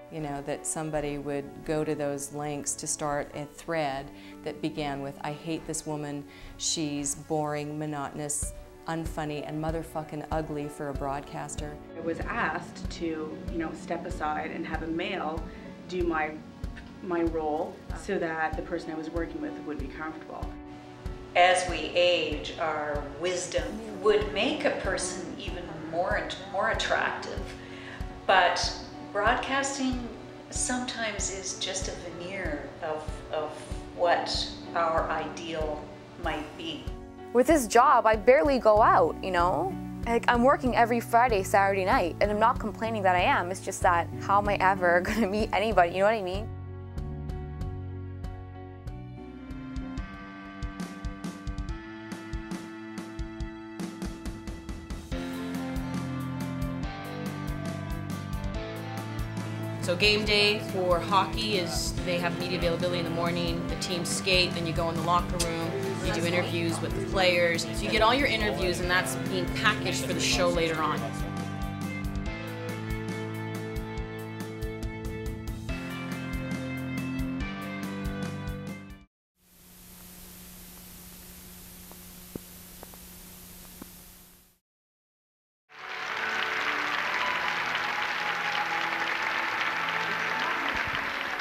You know, that somebody would go to those lengths to start a thread that began with, I hate this woman, she's boring, monotonous, unfunny, and motherfucking ugly for a broadcaster. I was asked to, step aside and have a male do my role so that the person I was working with would be comfortable. As we age, our wisdom would make a person even more attractive, but broadcasting sometimes is just a veneer of what our ideal might be. With this job, I barely go out, Like, I'm working every Friday, Saturday night, and I'm not complaining that I am. It's just that, how am I ever gonna meet anybody, you know what I mean? So game day for hockey is they have media availability in the morning, the teams skate, then you go in the locker room, you do interviews with the players. So you get all your interviews and that's being packaged for the show later on.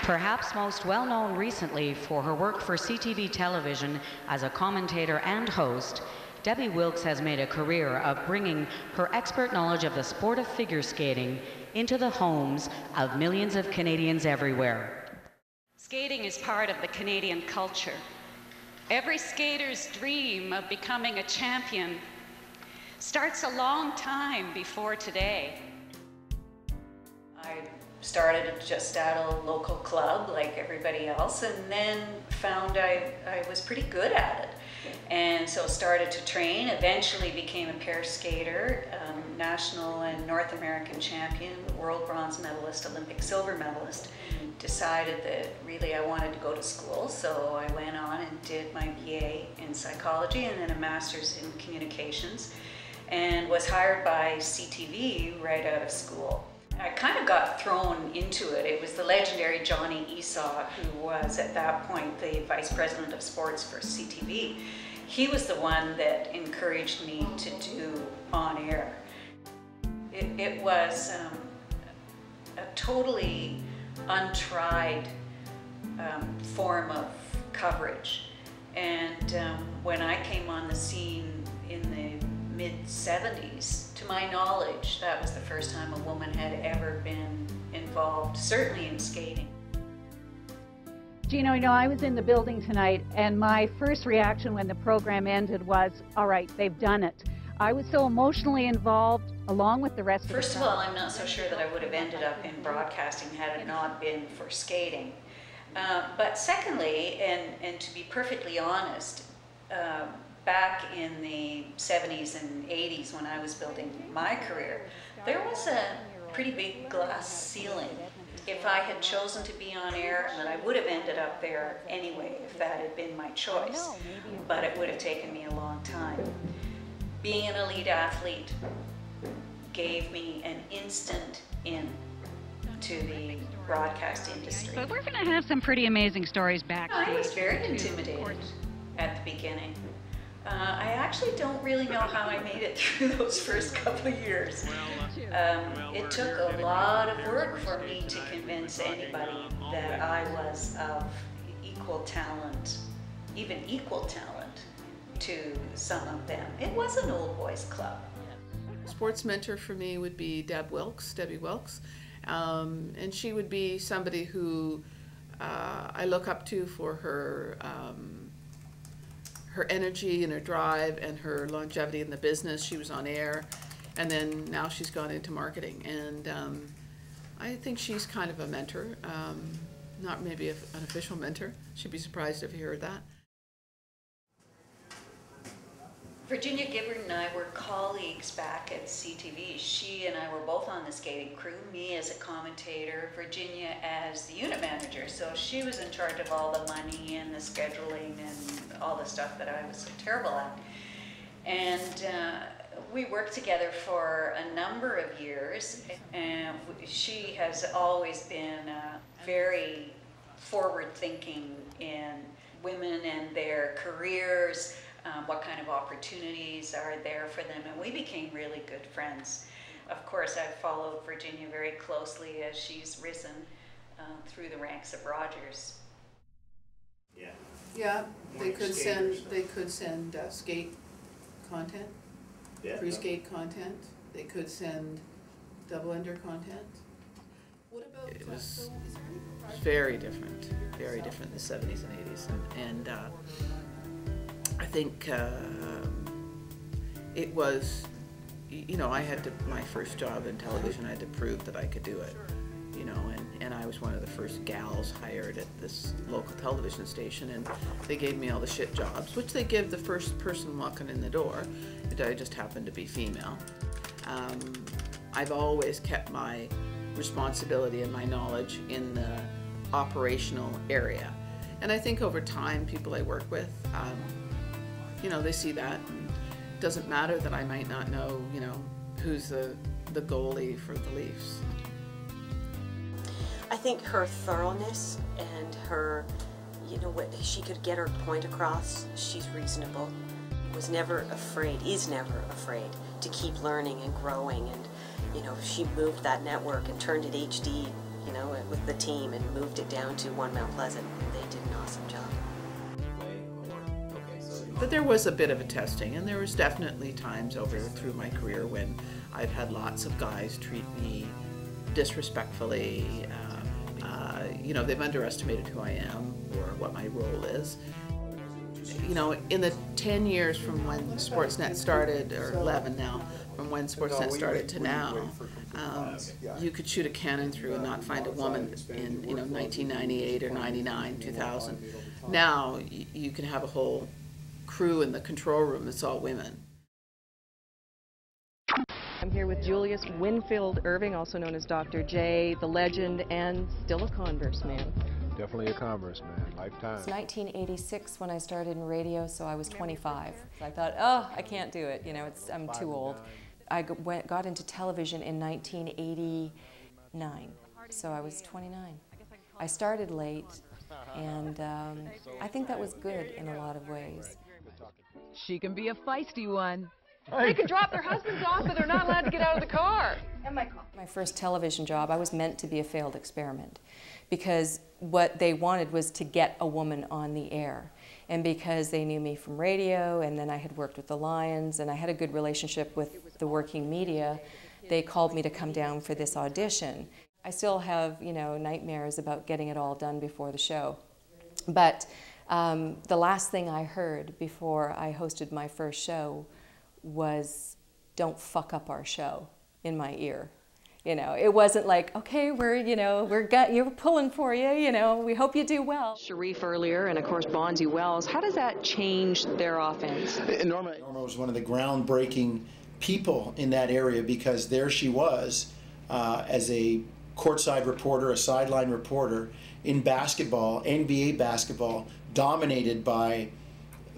Perhaps most well-known recently for her work for CTV television as a commentator and host, Debbie Wilkes has made a career of bringing her expert knowledge of the sport of figure skating into the homes of millions of Canadians everywhere. Skating is part of the Canadian culture. Every skater's dream of becoming a champion starts a long time before today. I started just at a local club like everybody else, and then found I was pretty good at it. And so started to train, eventually became a pair skater, national and North American champion, world bronze medalist, Olympic silver medalist. Decided that really I wanted to go to school, so I went on and did my BA in psychology and then a master's in communications, and was hired by CTV right out of school. I kind of got thrown into it. It was the legendary Johnny Esau, who was at that point the vice president of sports for CTV. He was the one that encouraged me to do on air. It was a totally untried form of coverage. And when I came on the scene in the mid-70s, to my knowledge, that was the first time a woman had ever been involved, certainly in skating. Gino, I was in the building tonight, and my first reaction when the program ended was, all right, they've done it. I was so emotionally involved, along with the rest of the First of all, I'm not so sure that I would have ended up in broadcasting had it not been for skating. But secondly, and to be perfectly honest, back in the 70s and 80s when I was building my career, there was a pretty big glass ceiling. If I had chosen to be on air, then I would have ended up there anyway if that had been my choice, but it would have taken me a long time. Being an elite athlete gave me an instant in to the broadcast industry. But we're going to have some pretty amazing stories back. I was very intimidated at the beginning. I actually don't really know how I made it through those first couple of years. It took a lot of work for me to convince anybody that I was of equal talent, even equal talent to some of them. It was an old boys club. Sports mentor for me would be Debbie Wilkes. And she would be somebody who I look up to for her energy and her drive and her longevity in the business. She was on air, and then now she's gone into marketing. And I think she's kind of a mentor, not maybe an official mentor. She'd be surprised if you heard that. Virginia Gibbard and I were colleagues back at CTV. She and I were both on the skating crew, me as a commentator, Virginia as the unit manager. So she was in charge of all the money and the scheduling and all the stuff that I was so terrible at. And We worked together for a number of years, and she has always been very forward-thinking in women and their careers, what kind of opportunities are there for them, and we became really good friends. Of course, I've followed Virginia very closely as she's risen through the ranks of Rogers. Yeah. Yeah, they could send skate content, pre-skate content. They could send double-ender content. What about it was very different in the 70s and 80s, and I think it was, you know, I had to, my first job in television, I had to prove that I could do it, you know, and I was one of the first gals hired at this local television station, and they gave me all the shit jobs, which they give the first person walking in the door. I just happened to be female. I've always kept my responsibility and my knowledge in the operational area, and I think over time, people I work with, you know, they see that. It doesn't matter that I might not know, you know, who's the goalie for the Leafs. I think her thoroughness and her, you know, what she could get her point across. She's reasonable. Was never afraid, is never afraid to keep learning and growing. And, you know, she moved that network and turned it HD, you know, with the team, and moved it down to One Mount Pleasant. And they did an awesome job. But there was a bit of a testing, and there was definitely times through my career when I've had lots of guys treat me disrespectfully. You know, they've underestimated who I am or what my role is. You know, in the 10 years from when Sportsnet started, or 11 now, from when Sportsnet started to now, you could shoot a cannon through and not find a woman in, you know, 1998 or 99, 2000. Now you can have a whole crew in the control room that's all women. I'm here with Julius Winfield Irving, also known as Dr. J, the legend, and still a Converse man. Definitely a Converse man, lifetime. It's 1986 when I started in radio, so I was 25. I thought, oh, I can't do it, you know, I'm too old. I got into television in 1989, so I was 29. I started late, and I think that was good in a lot of ways. She can be a feisty one. They can drop their husbands off, but they're not allowed to get out of the car. My first television job, I was meant to be a failed experiment, because what they wanted was to get a woman on the air. And because they knew me from radio, and then I had worked with the Lions, and I had a good relationship with the working media, they called me to come down for this audition. I still have, you know, nightmares about getting it all done before the show. But the last thing I heard before I hosted my first show was, "Don't fuck up our show," in my ear. You know, it wasn't like, okay, you're pulling for you, you know, we hope you do well. Sharif earlier, and of course Bonzi Wells. How does that change their offense? Norma was one of the groundbreaking people in that area, because there she was as a courtside reporter, a sideline reporter in basketball, NBA basketball, dominated by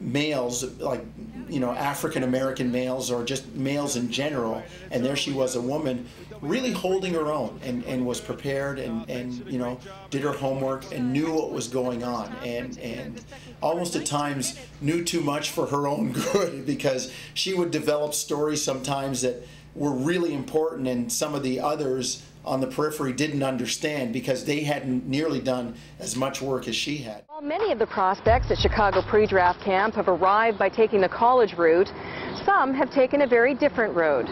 males, like, you know, African-American males or just males in general, and there she was, a woman really holding her own, and was prepared, and you know, did her homework and knew what was going on, and almost at times knew too much for her own good, because she would develop stories sometimes that were really important, and some of the others on the periphery didn't understand, because they hadn't nearly done as much work as she had. While many of the prospects at Chicago pre-draft camp have arrived by taking the college route, some have taken a very different road.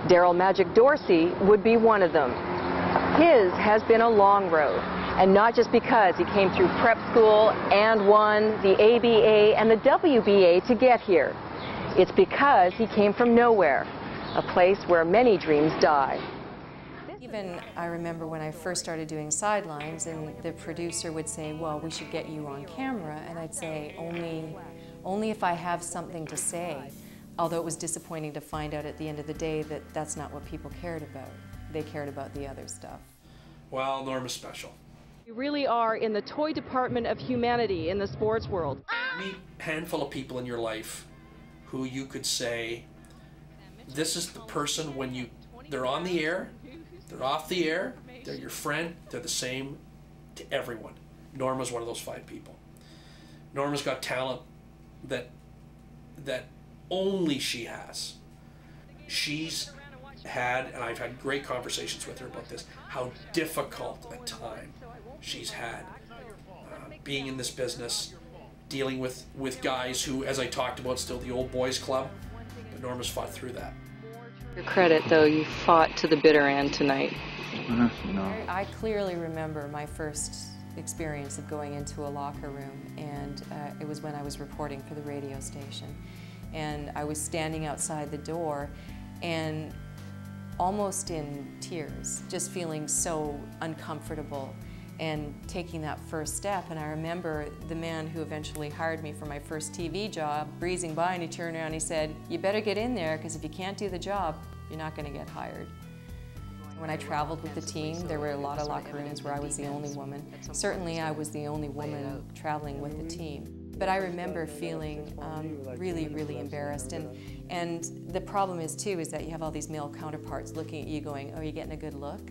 Daryl Magic Dorsey would be one of them. His has been a long road, and not just because he came through prep school and won the ABA and the WBA to get here. It's because he came from nowhere, a place where many dreams die. Even I remember when I first started doing sidelines, and the producer would say, well, we should get you on camera, and I'd say, only if I have something to say. Although it was disappointing to find out at the end of the day that that's not what people cared about. They cared about the other stuff. Well, Norma's special. You really are in the toy department of humanity in the sports world. Meet a handful of people in your life who you could say, This is the person when they're on the air, they're off the air, they're your friend, they're the same to everyone. Norma's one of those 5 people. Norma's got talent that only she has. She's had, and I've had great conversations with her about this, how difficult a time she's had being in this business, dealing with guys who, as I talked about, still the old boys club, but Norma's fought through that. Your credit, though, you fought to the bitter end tonight. No. I clearly remember my first experience of going into a locker room, and it was when I was reporting for the radio station. And I was standing outside the door and almost in tears, just feeling so uncomfortable and taking that first step. And I remember the man who eventually hired me for my first TV job breezing by, and he turned around and he said, "You better get in there, because if you can't do the job, you're not going to get hired." When I traveled with the team, there were a lot of locker rooms where I was the only woman. Certainly I was the only woman traveling with the team. But I remember feeling really, really embarrassed. And the problem is, too, is that you have all these male counterparts looking at you going, "Oh, are you getting a good look?"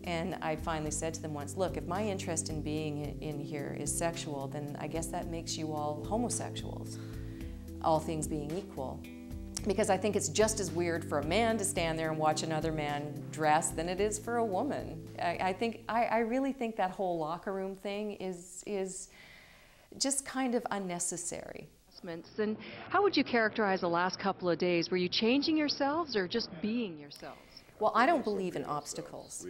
And I finally said to them once, "Look, if my interest in being in here is sexual, then I guess that makes you all homosexuals, all things being equal. Because I think it's just as weird for a man to stand there and watch another man dress than it is for a woman." I really think that whole locker room thing is just kind of unnecessary. And how would you characterize the last couple of days? Were you changing yourselves or just being yourselves? Well, I don't believe in obstacles.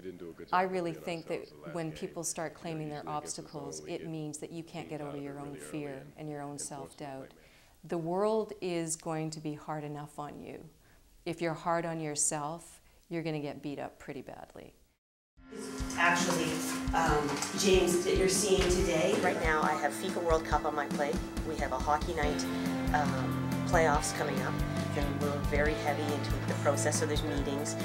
I really think that when people start claiming they're obstacles, it means that you can't get over your own fear and your own self-doubt. The world is going to be hard enough on you. If you're hard on yourself, you're going to get beat up pretty badly. Actually, James, that you're seeing today. Right now I have FIFA World Cup on my plate. We have a hockey night playoffs coming up. And we're very heavy into the process, so there's meetings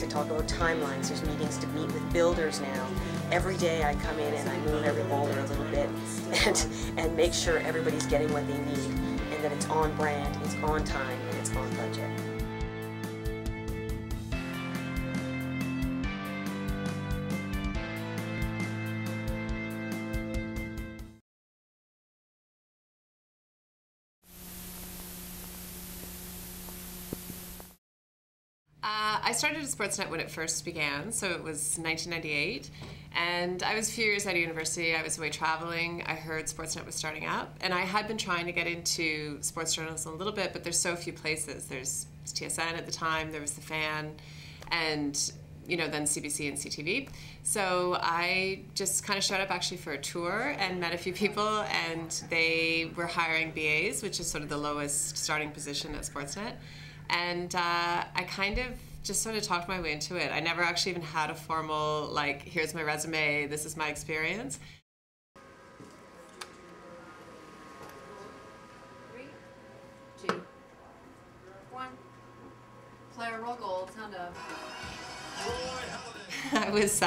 to talk about timelines, there's meetings to meet with builders now. Every day I come in and I move every boulder a little bit and make sure everybody's getting what they need, and that it's on brand, it's on time, and it's on budget. I started at Sportsnet when it first began, so it was 1998, and I was a few years out of university. I was away traveling. I heard Sportsnet was starting up, and I had been trying to get into sports journalism a little bit, but there's so few places. There's TSN at the time, there was The Fan, and then CBC and CTV. So I just kind of showed up actually for a tour and met a few people, and they were hiring BAs, which is sort of the lowest starting position at Sportsnet. And I kind of just sort of talked my way into it. I never actually even had a formal, like, here's my resume, this is my experience. 3, 2, 1. Player roll gold, sound up. I was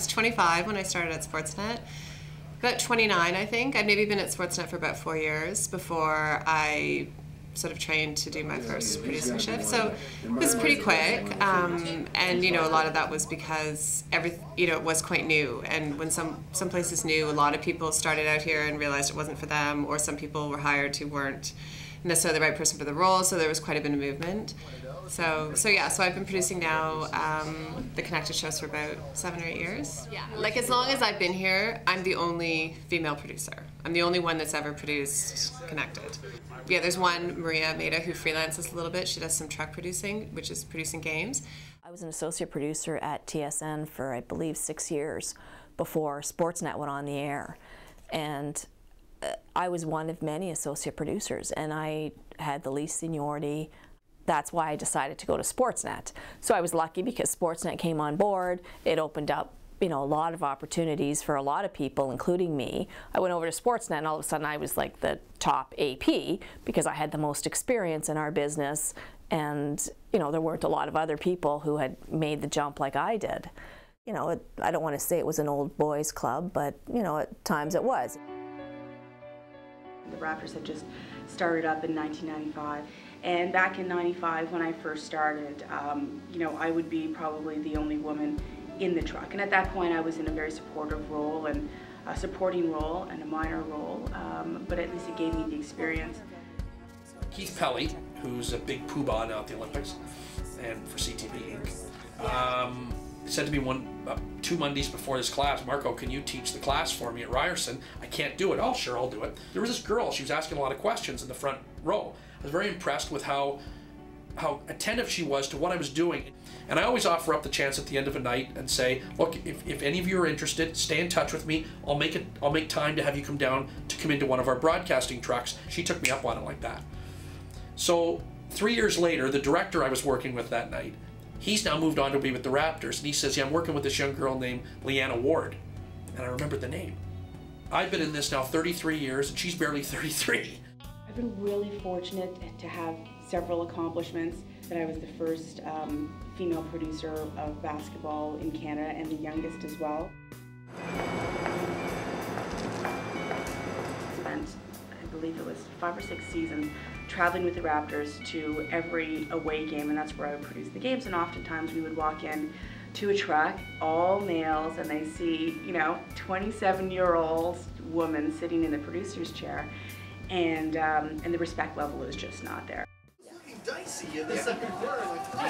25 when I started at Sportsnet. About 29, I think. I'd maybe been at Sportsnet for about 4 years before I sort of trained to do my first producing shift, so it was pretty quick, and a lot of that was because it was quite new, and when some places knew, a lot of people started out here and realized it wasn't for them, or some people were hired who weren't necessarily the right person for the role, so there was quite a bit of movement. So I've been producing now the Connected shows for about 7 or 8 years. Yeah, like as long as I've been here, I'm the only female producer. I'm the only one that's ever produced Connected. Yeah, there's one, Maria Maida, who freelances a little bit. She does some truck producing, which is producing games. I was an associate producer at TSN for, I believe, 6 years before Sportsnet went on the air. And I was one of many associate producers, and I had the least seniority. That's why I decided to go to Sportsnet. So I was lucky because Sportsnet came on board. It opened up a lot of opportunities for a lot of people, including me. I went over to Sportsnet, and all of a sudden I was like the top AP because I had the most experience in our business, and there weren't a lot of other people who had made the jump like I did. I don't want to say it was an old boys club, but at times it was. The Raptors had just started up in 1995, And back in '95 when I first started, you know, I would be probably the only woman in the truck. And at that point I was in a very supportive role and a supporting role and a minor role, but at least it gave me the experience. Keith Pelly, who's a big poobah now at the Olympics and for CTV Inc., said to me two Mondays before this class, "Marco, can you teach the class for me at Ryerson? I can't do it." "Oh, sure, I'll do it." There was this girl, she was asking a lot of questions in the front row. I was very impressed with how attentive she was to what I was doing. And I always offer up the chance at the end of a night and say, "Look, if any of you are interested, stay in touch with me. I'll make time to have you come down to come into one of our broadcasting trucks." She took me up on it like that. So 3 years later, the director I was working with that night, he's now moved on to be with the Raptors, and he says, "Yeah, I'm working with this young girl named Leanna Ward." And I remembered the name. I've been in this now 33 years, and she's barely 33. I've been really fortunate to have several accomplishments. That I was the first female producer of basketball in Canada and the youngest as well. Spent, I believe it was 5 or 6 seasons traveling with the Raptors to every away game, and that's where I would produce the games. And oftentimes we would walk in to a truck, all males, and they see, you know, 27-year-old woman sitting in the producer's chair, and the respect level is just not there. Dicey in the second quarter.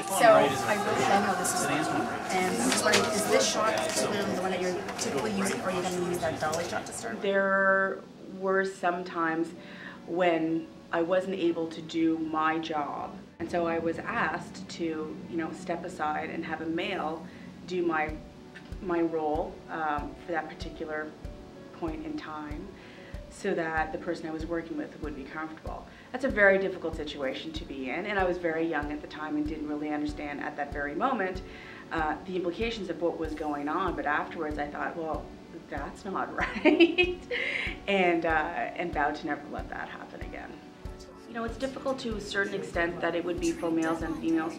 So I really don't know this is and I'm just wondering, is this shot the one that you're typically using, or are you going to use that dolly shot to start? There were some times when I wasn't able to do my job, and so I was asked to, you know, step aside and have a male do my role for that particular point in time, so that the person I was working with would be comfortable. That's a very difficult situation to be in, and I was very young at the time and didn't really understand at that very moment the implications of what was going on, but afterwards I thought, well, that's not right, and vowed to never let that happen again. You know, it's difficult to a certain extent that it would be for males and females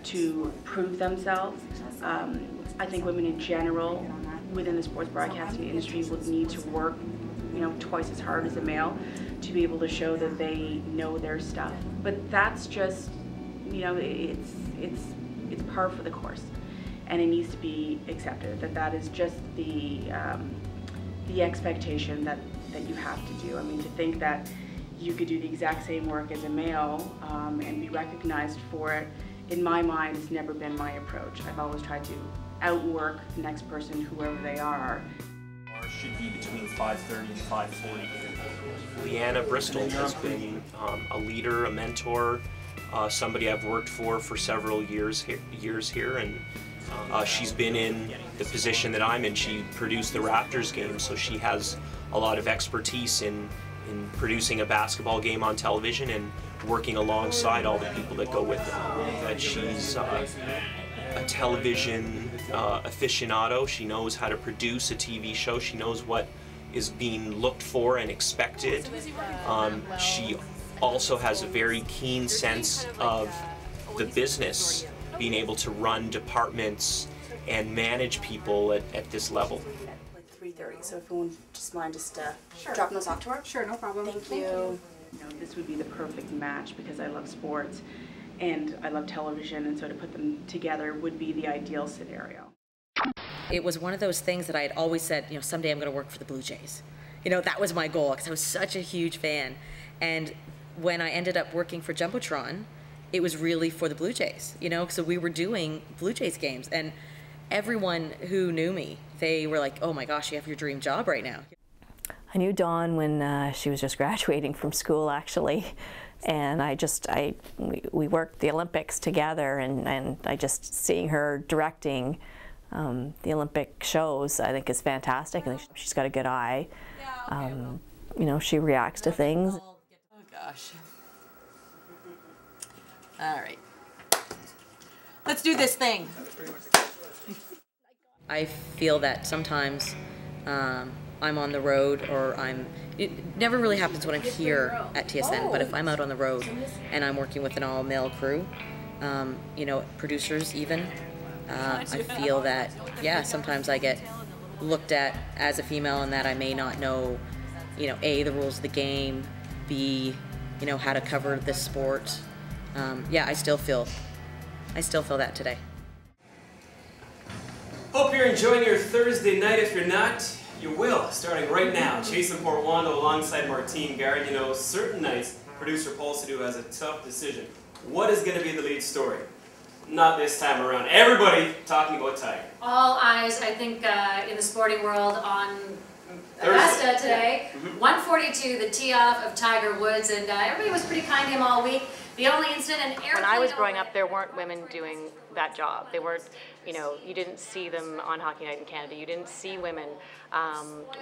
to prove themselves. I think women in general within the sports broadcasting industry would need to work, you know, twice as hard as a male to be able to show that they know their stuff. But that's just, you know, it's par for the course, and it needs to be accepted that is just the expectation that you have to do. I mean, to think that you could do the exact same work as a male and be recognized for it, in my mind, has never been my approach. I've always tried to outwork the next person, whoever they are. Should be between 5:30 and 5:40. Leanna Bristol has been a leader, a mentor, somebody I've worked for several years here, and she's been in the position that I'm in. She produced the Raptors game, so she has a lot of expertise in producing a basketball game on television and working alongside all the people that go with it. That she's a television aficionado. She knows how to produce a TV show. She knows what is being looked for and expected. She also has a very keen sense of the business, being able to run departments and manage people at this level. Like 3:30, so if you wouldn't just mind dropping those off to her? Sure, no problem. Thank you. You know, this would be the perfect match because I love sports and I love television, and so to put them together would be the ideal scenario. It was one of those things that I had always said, you know, someday I'm going to work for the Blue Jays. You know, that was my goal because I was such a huge fan. And when I ended up working for Jumbotron, it was really for the Blue Jays, you know, so we were doing Blue Jays games, and everyone who knew me, they were like, oh my gosh, you have your dream job right now. I knew Dawn when she was just graduating from school, actually, and we worked the Olympics together, and I just seeing her directing the Olympic shows, I think is fantastic. I think she's got a good eye. You know, she reacts to things. Oh gosh. All right. Let's do this thing. I feel that sometimes I'm on the road, or it never really happens when I'm here at TSN, but if I'm out on the road and I'm working with an all-male crew, you know, producers even, I feel that, yeah, sometimes I get looked at as a female and that I may not know, you know, A, the rules of the game, B, you know, how to cover the sport, yeah, I still feel that today. Hope you're enjoying your Thursday night. If you're not, you will, starting right now. Jason Portwando alongside Martine Garrett. You know, certain nights, producer Paul Sidhu has a tough decision. What is going to be the lead story? Not this time around. Everybody talking about Tiger. All eyes, I think, in the sporting world on Augusta today. Yeah. 142, the tee-off of Tiger Woods, and everybody was pretty kind to him all week. The only incident, when I was growing up, there weren't women doing that job. They weren't, you know, you didn't see them on Hockey Night in Canada. You didn't see women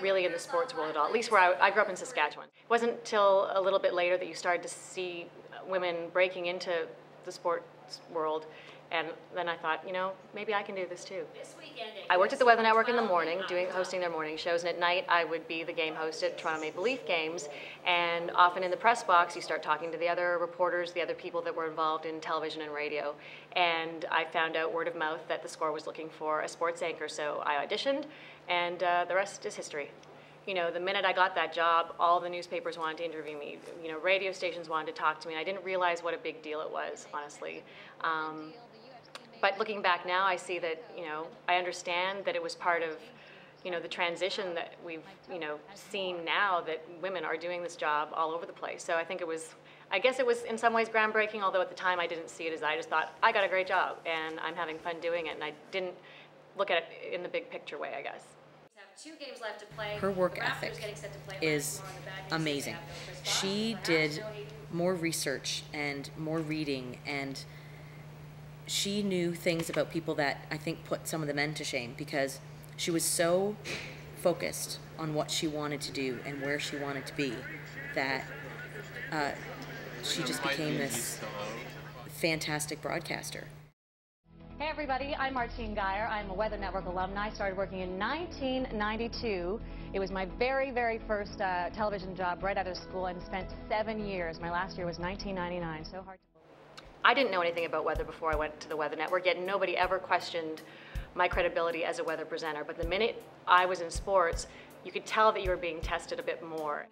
really in the sports world at all, at least where I grew up in Saskatchewan. It wasn't until a little bit later that you started to see women breaking into the sports world. And then I thought, you know, maybe I can do this too. I worked at the Weather Network in the morning, hosting their morning shows, and at night I would be the game host at Toronto Maple Leaf games. And often in the press box, you start talking to the other reporters, the other people that were involved in television and radio. And I found out word of mouth that the Score was looking for a sports anchor, so I auditioned, and the rest is history. You know, the minute I got that job, all the newspapers wanted to interview me. You know, radio stations wanted to talk to me, and I didn't realize what a big deal it was, honestly. But looking back now, I see that, you know, I understand that it was part of, you know, the transition that we've, you know, seen now that women are doing this job all over the place. So I think it was, I guess it was in some ways groundbreaking, although at the time I didn't see it as I just thought, I got a great job and I'm having fun doing it, and I didn't look at it in the big picture way, I guess. Two games left to play. Her work ethic is amazing. She did more research and more reading, and she knew things about people that I think put some of the men to shame, because she was so focused on what she wanted to do and where she wanted to be that she just became this fantastic broadcaster. Hey everybody, I'm Martine Geyer. I'm a Weather Network alumni. I started working in 1992. It was my very, very first television job right out of school, and spent 7 years. My last year was 1999, so hard to believe. I didn't know anything about weather before I went to the Weather Network, yet nobody ever questioned my credibility as a weather presenter. But the minute I was in sports, you could tell that you were being tested a bit more.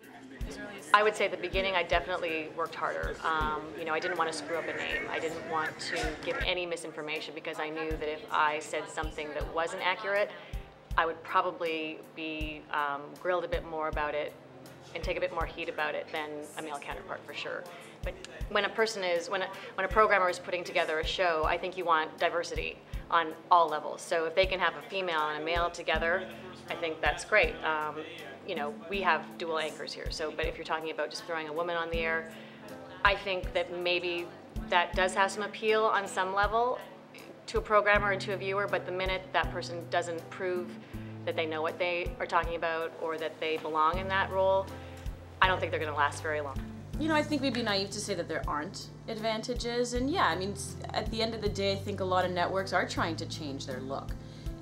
I would say at the beginning I definitely worked harder. You know, I didn't want to screw up a name. I didn't want to give any misinformation, because I knew that if I said something that wasn't accurate, I would probably be grilled a bit more about it and take a bit more heat about it than a male counterpart, for sure. But when a person is, when a programmer is putting together a show, I think you want diversity on all levels. So if they can have a female and a male together, I think that's great. You know, we have dual anchors here, so, but if you're talking about just throwing a woman on the air, I think that maybe that does have some appeal on some level to a programmer and to a viewer, but the minute that person doesn't prove that they know what they are talking about or that they belong in that role, I don't think they're going to last very long. You know, I think we'd be naive to say that there aren't advantages, and yeah, I mean, at the end of the day, I think a lot of networks are trying to change their look.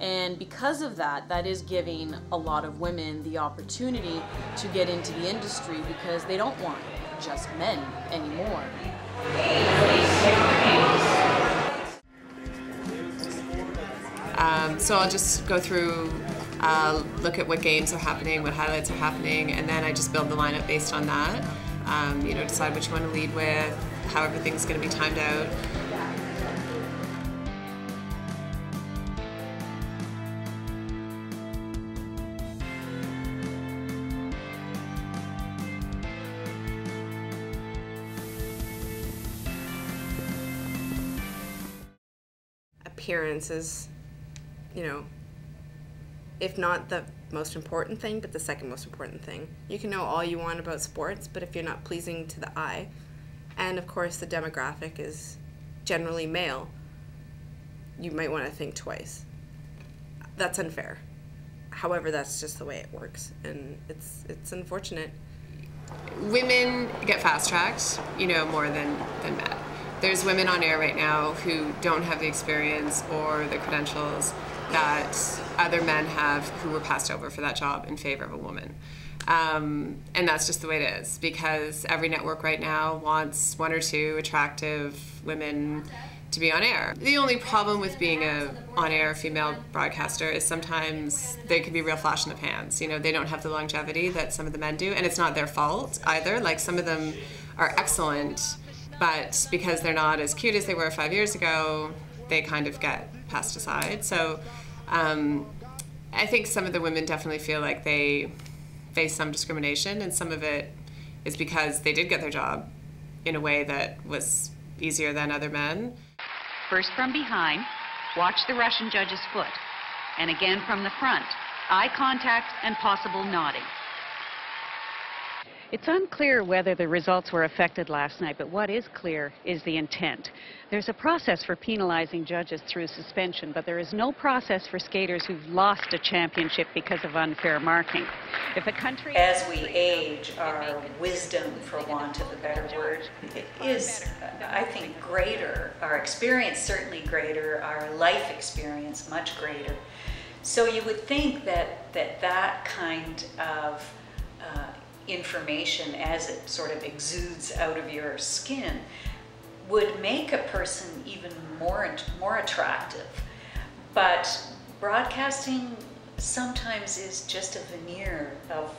And because of that, that is giving a lot of women the opportunity to get into the industry, because they don't want just men anymore. So I'll just go through, look at what games are happening, what highlights are happening, and then I just build the lineup based on that. You know, decide which one to lead with, how everything's going to be timed out. Appearance is, you know, if not the most important thing, but the second most important thing. You can know all you want about sports, but if you're not pleasing to the eye, and of course the demographic is generally male, you might want to think twice. That's unfair. However, that's just the way it works, and it's unfortunate. Women get fast-tracked, you know, more than men. There's women on air right now who don't have the experience or the credentials that other men have, who were passed over for that job in favor of a woman. And that's just the way it is, because every network right now wants one or two attractive women to be on air. The only problem with being a on-air female broadcaster is sometimes they can be real flash in the pans. You know, they don't have the longevity that some of the men do, and it's not their fault either. Like, some of them are excellent, but because they're not as cute as they were 5 years ago, they kind of get passed aside. So I think some of the women definitely feel like they face some discrimination, and some of it is because they did get their job in a way that was easier than other men. First from behind, watch the Russian judge's foot. And again from the front, eye contact and possible nodding. It's unclear whether the results were affected last night, but what is clear is the intent. There's a process for penalizing judges through suspension, but there is no process for skaters who've lost a championship because of unfair marking. If a country... As we age, our wisdom, for want of a better word, is, I think, greater. Our experience certainly greater, our life experience much greater. So you would think that kind of information, as it sort of exudes out of your skin, would make a person even more attractive. But broadcasting sometimes is just a veneer of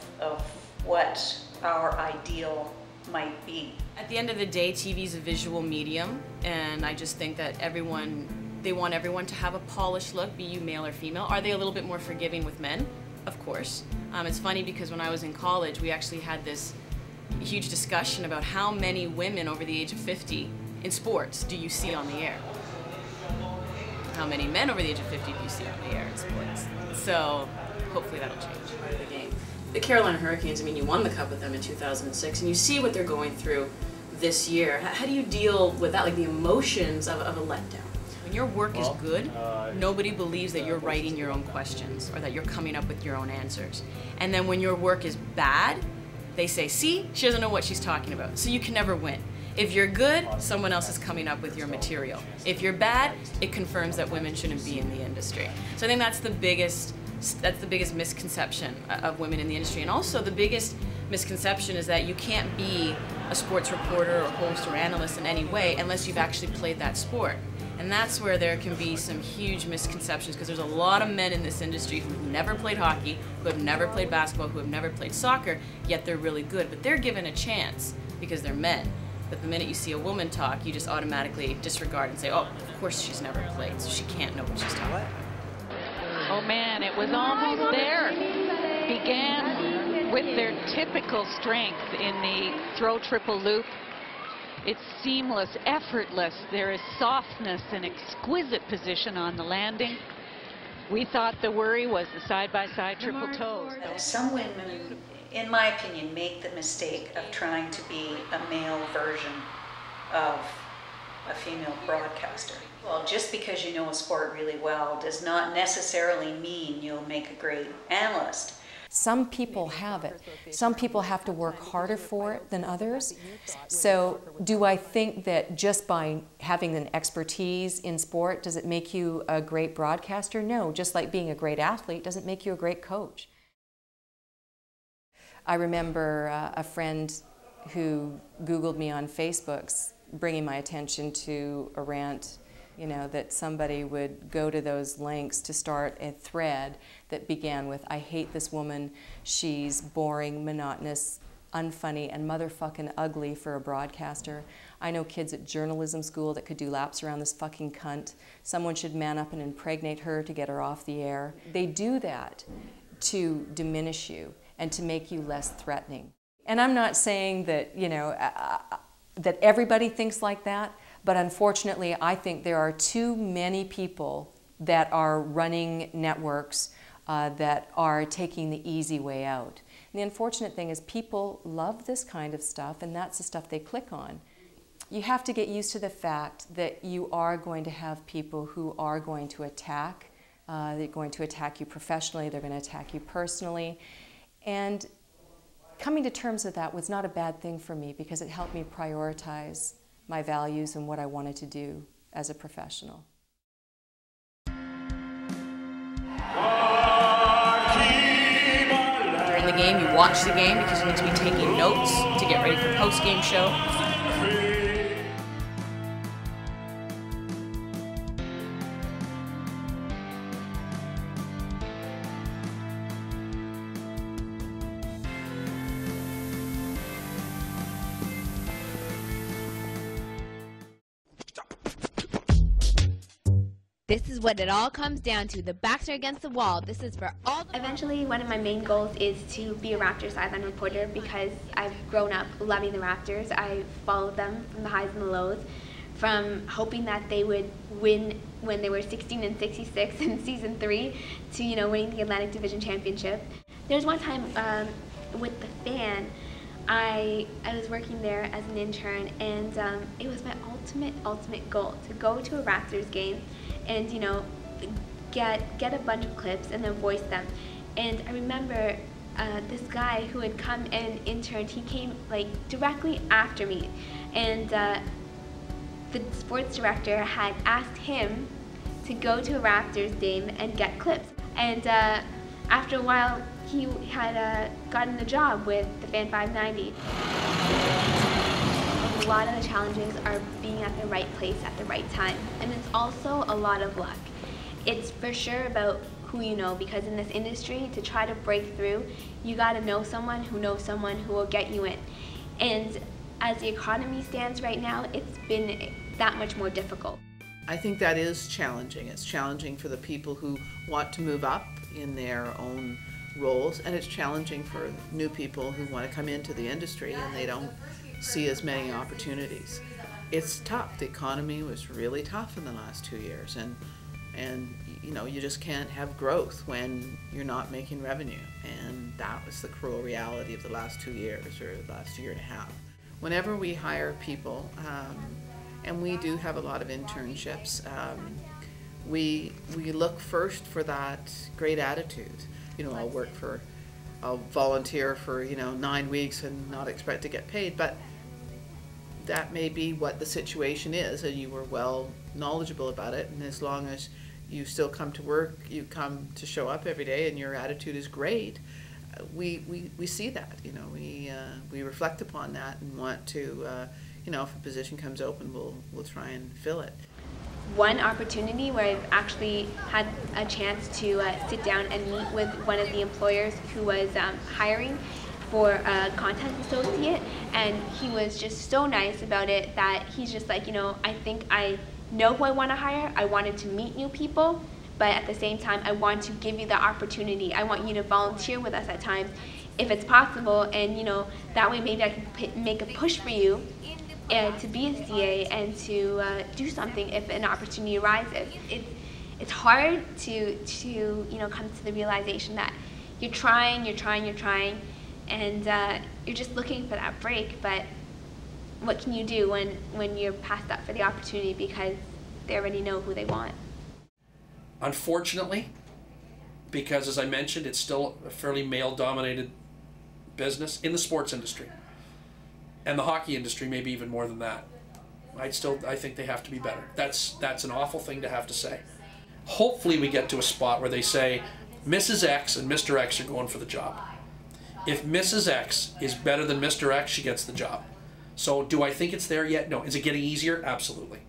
what our ideal might be. At the end of the day, TV is a visual medium, and I just think that they want everyone to have a polished look, be you male or female. Are they a little bit more forgiving with men? Of course. It's funny because when I was in college, we actually had this huge discussion about how many women over the age of 50 in sports do you see on the air? How many men over the age of 50 do you see on the air in sports? So hopefully that'll change. Part of the game. The Carolina Hurricanes, I mean, you won the Cup with them in 2006, and you see what they're going through this year. How do you deal with that, like the emotions of a letdown? When your work is good, nobody believes that you're writing your own questions or that you're coming up with your own answers. And then when your work is bad, they say, see, she doesn't know what she's talking about. So you can never win. If you're good, someone else is coming up with your material. If you're bad, it confirms that women shouldn't be in the industry. So I think that's the biggest misconception of women in the industry. And also the biggest misconception is that you can't be a sports reporter or host or analyst in any way unless you've actually played that sport. And that's where there can be some huge misconceptions, because there's a lot of men in this industry who've never played hockey, who have never played basketball, who have never played soccer, yet they're really good. But they're given a chance because they're men. But the minute you see a woman talk, you just automatically disregard and say, oh, of course she's never played, so she can't know what she's talking about. Oh man, it was almost there. Began with their typical strength in the throw triple loop. It's seamless, effortless. There is softness and exquisite position on the landing. We thought the worry was the side-by-side triple toes. Some women, in my opinion, make the mistake of trying to be a male version of a female broadcaster. Well, just because you know a sport really well does not necessarily mean you'll make a great analyst. Some people have it. Some people have to work harder for it than others. So do I think that just by having an expertise in sport, does it make you a great broadcaster? No, just like being a great athlete doesn't make you a great coach. I remember a friend who Googled me on Facebook, bringing my attention to a rant, you know, that somebody would go to those links to start a thread that began with, I hate this woman, she's boring, monotonous, unfunny, and motherfucking ugly for a broadcaster. I know kids at journalism school that could do laps around this fucking cunt. Someone should man up and impregnate her to get her off the air. They do that to diminish you and to make you less threatening. And I'm not saying that, you know, that everybody thinks like that, but unfortunately, I think there are too many people that are running networks that are taking the easy way out. And the unfortunate thing is people love this kind of stuff, and that's the stuff they click on. You have to get used to the fact that you are going to have people who are going to attack. They're going to attack you professionally, they're going to attack you personally. And coming to terms with that was not a bad thing for me, because it helped me prioritize my values and what I wanted to do as a professional. During the game, you watch the game because you need to be taking notes to get ready for post-game show. This is what it all comes down to. The backs are against the wall. This is for all the... Eventually, one of my main goals is to be a Raptors sideline reporter because I've grown up loving the Raptors. I followed them from the highs and the lows, from hoping that they would win when they were 16-66 in season 3 to, you know, winning the Atlantic Division Championship. There was one time with the Fan, I was working there as an intern, and it was my ultimate goal to go to a Raptors game and, you know, get a bunch of clips and then voice them. And I remember this guy who had come and interned, he came like directly after me, and the sports director had asked him to go to a Raptors game and get clips. And after a while, he had gotten the job with the Fan 590. A lot of the challenges are being at the right place at the right time, and it's also a lot of luck. It's for sure about who you know, because in this industry, to try to break through, you gotta know someone who will get you in. And as the economy stands right now, it's been that much more difficult. I think that is challenging. It's challenging for the people who want to move up in their own roles, and it's challenging for new people who want to come into the industry and they don't see as many opportunities. It's tough. The economy was really tough in the last 2 years, and you know, you just can't have growth when you're not making revenue, and that was the cruel reality of the last 2 years, or the last year and a half. Whenever we hire people, and we do have a lot of internships, we look first for that great attitude. You know, I'll volunteer for, you know, 9 weeks and not expect to get paid, but that may be what the situation is, and you were well knowledgeable about it, and as long as you still come to work, you come to show up every day, and your attitude is great, we see that, you know, we reflect upon that and want to, you know, if a position comes open, we'll try and fill it. One opportunity where I've actually had a chance to sit down and meet with one of the employers who was hiring for a content associate, and he was just so nice about it that he's just like, you know, I think I know who I want to hire. I wanted to meet new people, but at the same time, I want to give you the opportunity. I want you to volunteer with us at times if it's possible, and, you know, that way maybe I can make a push for you to be a CA and to do something if an opportunity arises. It's hard to you know, come to the realization that you're trying, and you're just looking for that break. But what can you do when you're passed up for the opportunity because they already know who they want? Unfortunately, because as I mentioned, it's still a fairly male-dominated business in the sports industry. And the hockey industry, maybe even more than that. I think they have to be better. That's an awful thing to have to say. Hopefully we get to a spot where they say, Mrs. X and Mr. X are going for the job. If Mrs. X is better than Mr. X, she gets the job. So do I think it's there yet? No. Is it getting easier? Absolutely.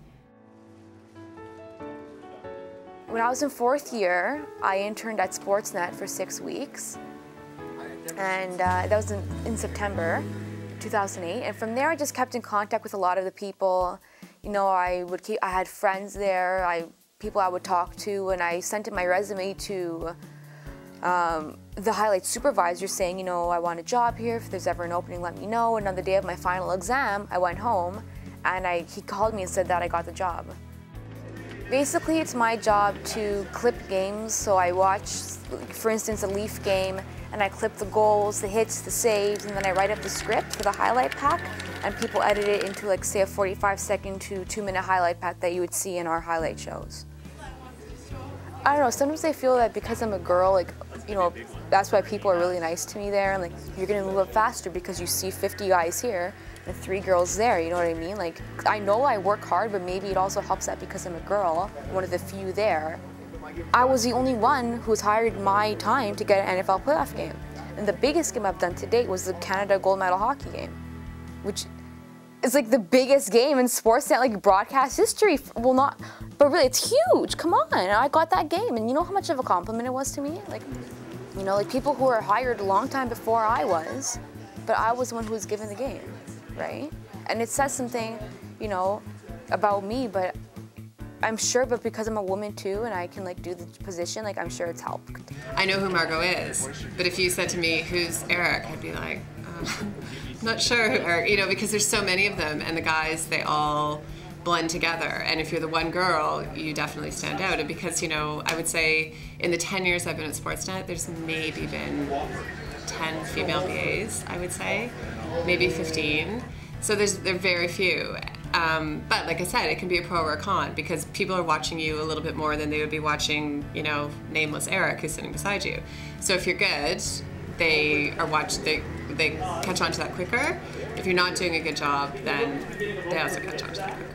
When I was in 4th year, I interned at Sportsnet for 6 weeks. And that was in September 2008, and from there I just kept in contact with a lot of the people. You know, I had friends there, people I would talk to, and I sent in my resume to the highlight supervisor saying, you know, I want a job here. If there's ever an opening, let me know. And on the day of my final exam, I went home, and he called me and said that I got the job. Basically, it's my job to clip games. So I watch, for instance, a Leaf game, and I clip the goals, the hits, the saves, and then I write up the script for the highlight pack, and people edit it into, like, say, a 45-second to 2-minute highlight pack that you would see in our highlight shows. I don't know, sometimes I feel that because I'm a girl, like, you know, that's why people are really nice to me there, and, like, you're gonna move up faster because you see 50 guys here and 3 girls there, you know what I mean? Like, I know I work hard, but maybe it also helps that because I'm a girl, one of the few there. I was the only one who was hired my time to get an NFL playoff game. And the biggest game I've done to date was the Canada gold medal hockey game, which is like the biggest game in Sportsnet, like, broadcast history. Well, not, but really, it's huge. Come on, I got that game, and you know how much of a compliment it was to me? Like, you know, like, people who were hired a long time before I was, but I was the one who was given the game, right? And it says something, you know, about me, but I'm sure, but because I'm a woman too and I can like do the position, like I'm sure it's helped. I know who Margot is, but if you said to me, who's Eric, I'd be like, not sure who Eric, you know, because there's so many of them, and the guys, they all blend together, and if you're the one girl, you definitely stand out. And because, you know, I would say in the 10 years I've been at Sportsnet, there's maybe been 10 female VAs, I would say, maybe 15. So they're very few. But like I said, it can be a pro or a con, because people are watching you a little bit more than they would be watching, you know, nameless Eric who's sitting beside you. So if you're good, they catch on to that quicker. If you're not doing a good job, then they also catch on to that quicker.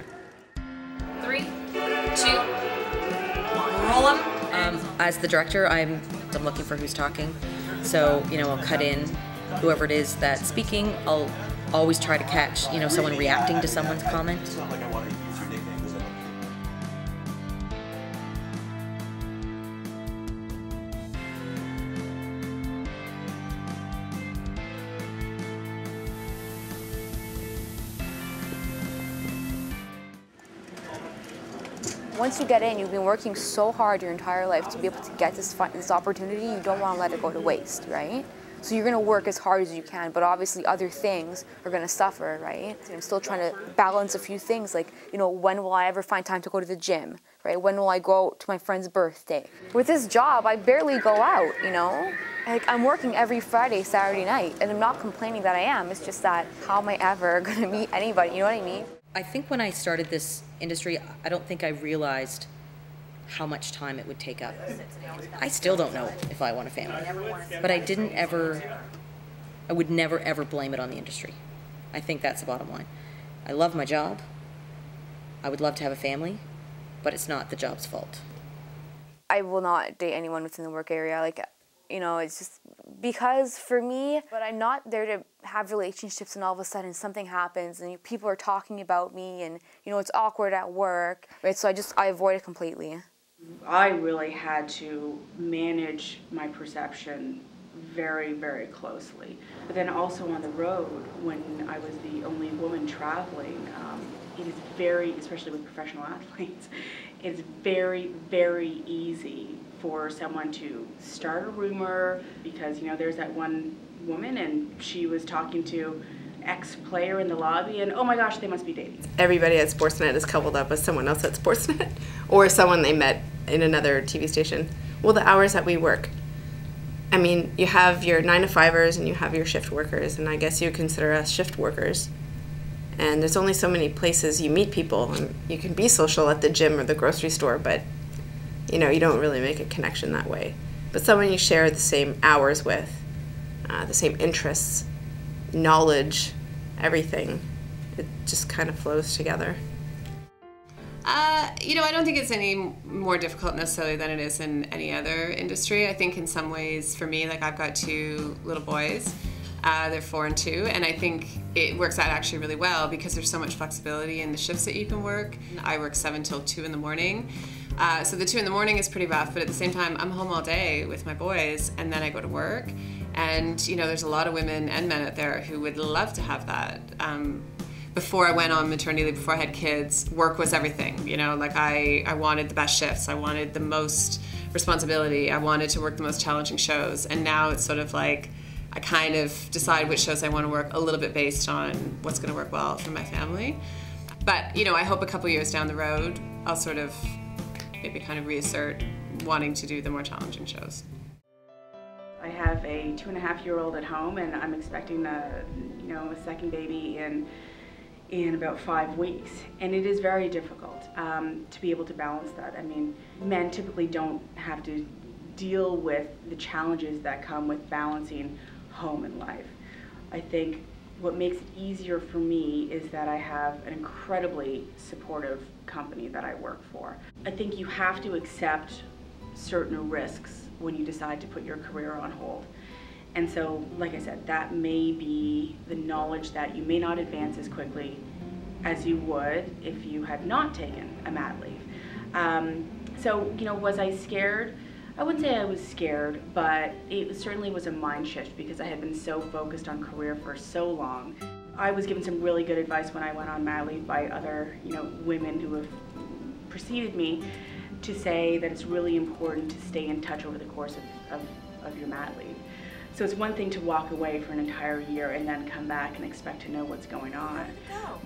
3, 2, 1, roll them. As the director, I'm looking for who's talking. So, you know, I'll cut in whoever it is that's speaking. I'll always try to catch, you know, someone reacting to someone's comment. Once you get in, you've been working so hard your entire life to be able to get this opportunity, you don't want to let it go to waste, right? So you're going to work as hard as you can, but obviously other things are going to suffer, right? And I'm still trying to balance a few things, like, you know, when will I ever find time to go to the gym, right? When will I go to my friend's birthday? With this job, I barely go out, you know? Like, I'm working every Friday, Saturday night, and I'm not complaining that I am. It's just that, how am I ever going to meet anybody, you know what I mean? I think when I started this industry, I don't think I realized how much time it would take up. I still don't know if I want a family, but I would never ever blame it on the industry. I think that's the bottom line. I love my job. I would love to have a family, but it's not the job's fault. I will not date anyone within the work area. Like, you know, it's just because for me, but I'm not there to have relationships and all of a sudden something happens and people are talking about me and, you know, it's awkward at work, right? So I avoid it completely. I really had to manage my perception very, very closely. But then also on the road, when I was the only woman traveling, it is very, especially with professional athletes, it's very, very easy for someone to start a rumor because, you know, there's that one woman and she was talking to ex-player in the lobby and, oh my gosh, they must be dating. Everybody at Sportsnet is coupled up with someone else at Sportsnet or someone they met in another TV station. Well, the hours that we work. I mean, you have your 9-to-5ers and you have your shift workers, and I guess you consider us shift workers. And there's only so many places you meet people, and you can be social at the gym or the grocery store, but you know, you don't really make a connection that way. But someone you share the same hours with, the same interests, knowledge, everything, it just kind of flows together. You know, I don't think it's any more difficult necessarily than it is in any other industry. I think in some ways, for me, like I've got 2 little boys. They're 4 and 2, and I think it works out actually really well because there's so much flexibility in the shifts that you can work. I work 7 till 2 in the morning. So the 2 in the morning is pretty rough, but at the same time, I'm home all day with my boys, and then I go to work. And, you know, there's a lot of women and men out there who would love to have that. Before I went on maternity leave, before I had kids, work was everything, you know, like I wanted the best shifts, I wanted the most responsibility, I wanted to work the most challenging shows, and now it's sort of like, I kind of decide which shows I want to work a little bit based on what's going to work well for my family. But, you know, I hope a couple years down the road, I'll sort of maybe kind of reassert wanting to do the more challenging shows. I have a 2.5-year-old at home, and I'm expecting a second baby in about 5 weeks, and it is very difficult to be able to balance that. I mean, men typically don't have to deal with the challenges that come with balancing home and life. I think what makes it easier for me is that I have an incredibly supportive company that I work for. I think you have to accept certain risks when you decide to put your career on hold. And so, like I said, that may be the knowledge that you may not advance as quickly as you would if you had not taken a mat leave. So, you know, was I scared? I wouldn't say I was scared, but it certainly was a mind shift because I had been so focused on career for so long. I was given some really good advice when I went on mat leave by other, you know, women who have preceded me to say that it's really important to stay in touch over the course of your mat leave. So it's one thing to walk away for an entire year and then come back and expect to know what's going on.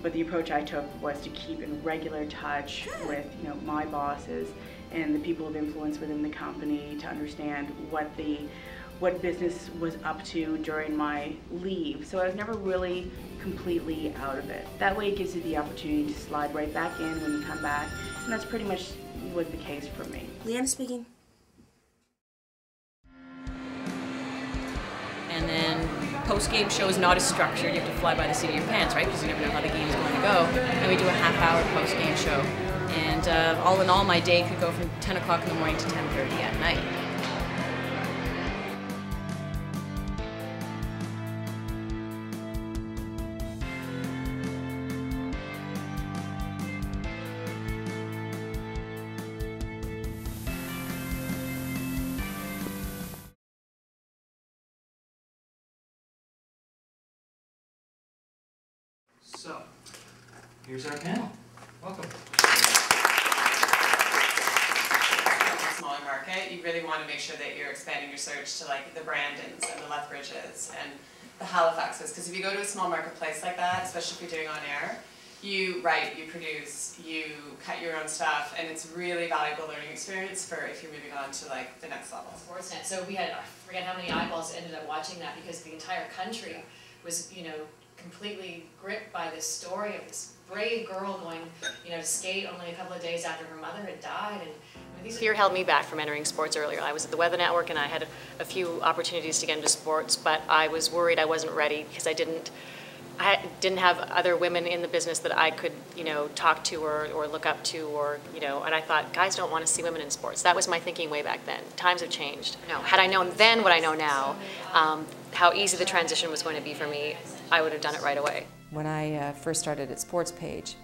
But the approach I took was to keep in regular touch with, you know, my bosses and the people of influence within the company to understand what business was up to during my leave. So I was never really completely out of it. That way it gives you the opportunity to slide right back in when you come back, and that's pretty much was the case for me. Leanna speaking. And then post-game show is not as structured. You have to fly by the seat of your pants, right? Because you never know how the game's going to go. And we do a half-hour post-game show. And all in all, my day could go from 10 o'clock in the morning to 10:30 at night. So, here's our panel. Welcome. Smaller market, you really want to make sure that you're expanding your search to like the Brandons and the Lethbridges and the Halifaxes, because if you go to a small marketplace like that, especially if you're doing on air, you write, you produce, you cut your own stuff, and it's really valuable learning experience for if you're moving on to like the next level. Sportsnet. So we had, I forget how many eyeballs ended up watching that, because the entire country was, you know, completely gripped by this story of this brave girl going, you know, to skate only a couple of days after her mother had died. And Fear held me back from entering sports earlier. I was at the Weather Network and I had a few opportunities to get into sports, but I was worried I wasn't ready because I didn't have other women in the business that I could, you know, talk to or look up to, or, you know, and I thought, guys don't want to see women in sports. That was my thinking way back then. Times have changed. No, had I known then what I know now, how easy the transition was going to be for me, I would have done it right away. When I first started at Sports Page,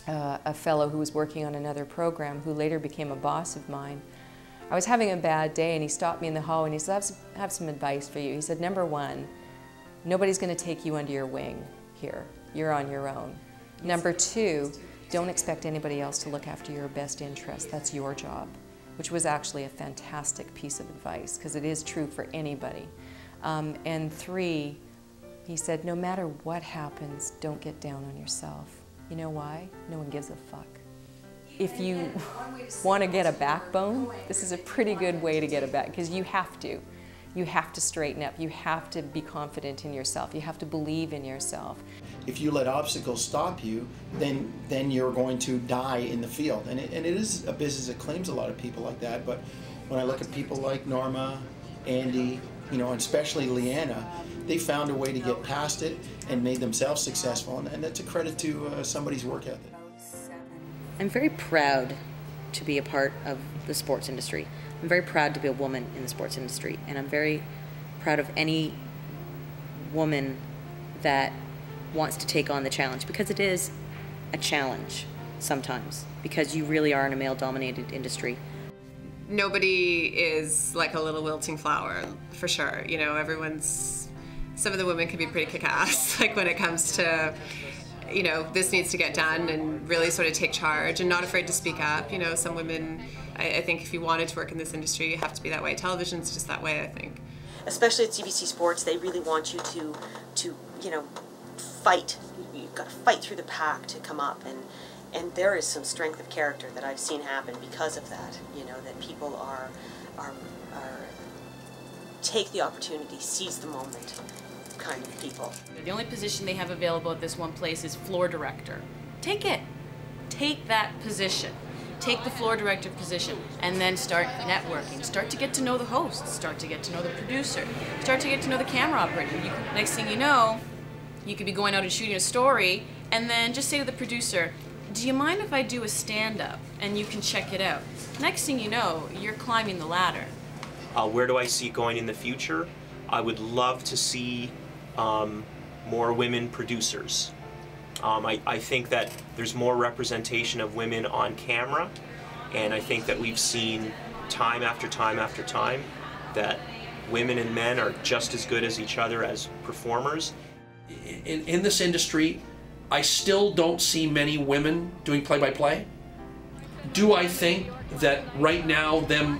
a fellow who was working on another program, who later became a boss of mine, I was having a bad day and he stopped me in the hall and he said, I have some advice for you. He said, number one, nobody's going to take you under your wing here. You're on your own. Number two, don't expect anybody else to look after your best interest. That's your job, which was actually a fantastic piece of advice because it is true for anybody. And three, he said, no matter what happens, don't get down on yourself. You know why? No one gives a fuck. If you want to get a backbone, this is a pretty good way to get a back, because you have to. You have to straighten up. You have to be confident in yourself. You have to believe in yourself. If you let obstacles stop you, then you're going to die in the field. And it is a business that claims a lot of people like that, but when I look at people like Norma, Andy, you know, and especially Leanna, they found a way to get past it and made themselves successful, and that's a credit to somebody's work ethic. I'm very proud to be a part of the sports industry. I'm very proud to be a woman in the sports industry, and I'm very proud of any woman that wants to take on the challenge, because it is a challenge sometimes, because you really are in a male-dominated industry. Nobody is like a little wilting flower, for sure. You know, some of the women can be pretty kick-ass, like when it comes to, you know, this needs to get done, and really sort of take charge and not afraid to speak up. You know, some women, I think if you wanted to work in this industry, you have to be that way. Television's just that way, I think. Especially at CBC Sports, they really want you to you know, fight. You've got to fight through the pack to come up, and there is some strength of character that I've seen happen because of that. You know, that people are take the opportunity, seize the moment kind of people. The only position they have available at this one place is floor director. Take it. Take that position. Take the floor director position and then start networking. Start to get to know the hosts. Start to get to know the producer. Start to get to know the camera operator. Next thing you know, you could be going out and shooting a story, and then just say to the producer, do you mind if I do a stand-up? And you can check it out. Next thing you know, you're climbing the ladder. Where do I see it going in the future? I would love to see more women producers. I think that there's more representation of women on camera, and I think that we've seen time after time after time that women and men are just as good as each other as performers. In this industry, I still don't see many women doing play-by-play. Do I think that right now them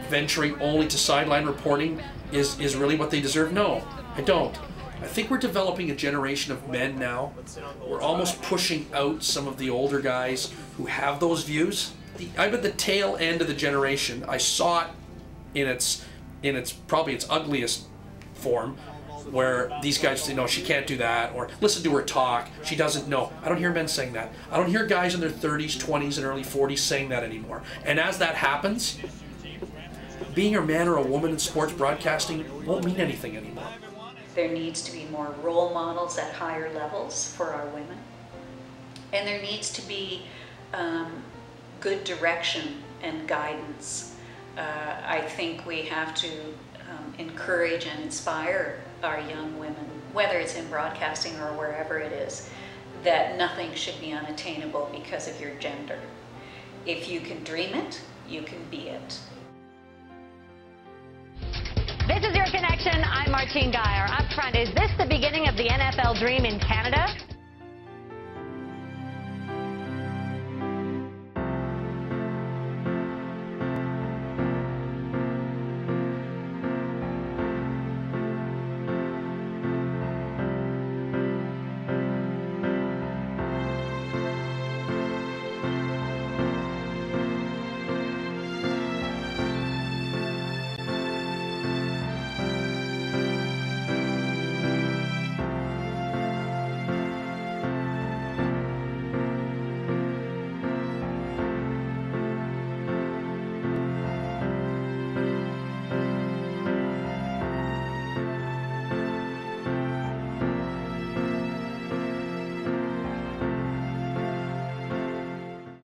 venturing only to sideline reporting is really what they deserve? No, I don't. I think we're developing a generation of men now. We're almost pushing out some of the older guys who have those views. I'm at the tail end of the generation. I saw it in its probably its ugliest form, where these guys say, no, she can't do that, or listen to her talk, she doesn't know. I don't hear men saying that. I don't hear guys in their 30s, 20s, and early 40s saying that anymore. And as that happens, being a man or a woman in sports broadcasting won't mean anything anymore. There needs to be more role models at higher levels for our women. And there needs to be good direction and guidance. I think we have to encourage and inspire our young women, whether it's in broadcasting or wherever it is, that nothing should be unattainable because of your gender. If you can dream it, you can be it. This is Your Connection. I'm Martine Geyer. Up front, is this the beginning of the NFL dream in Canada?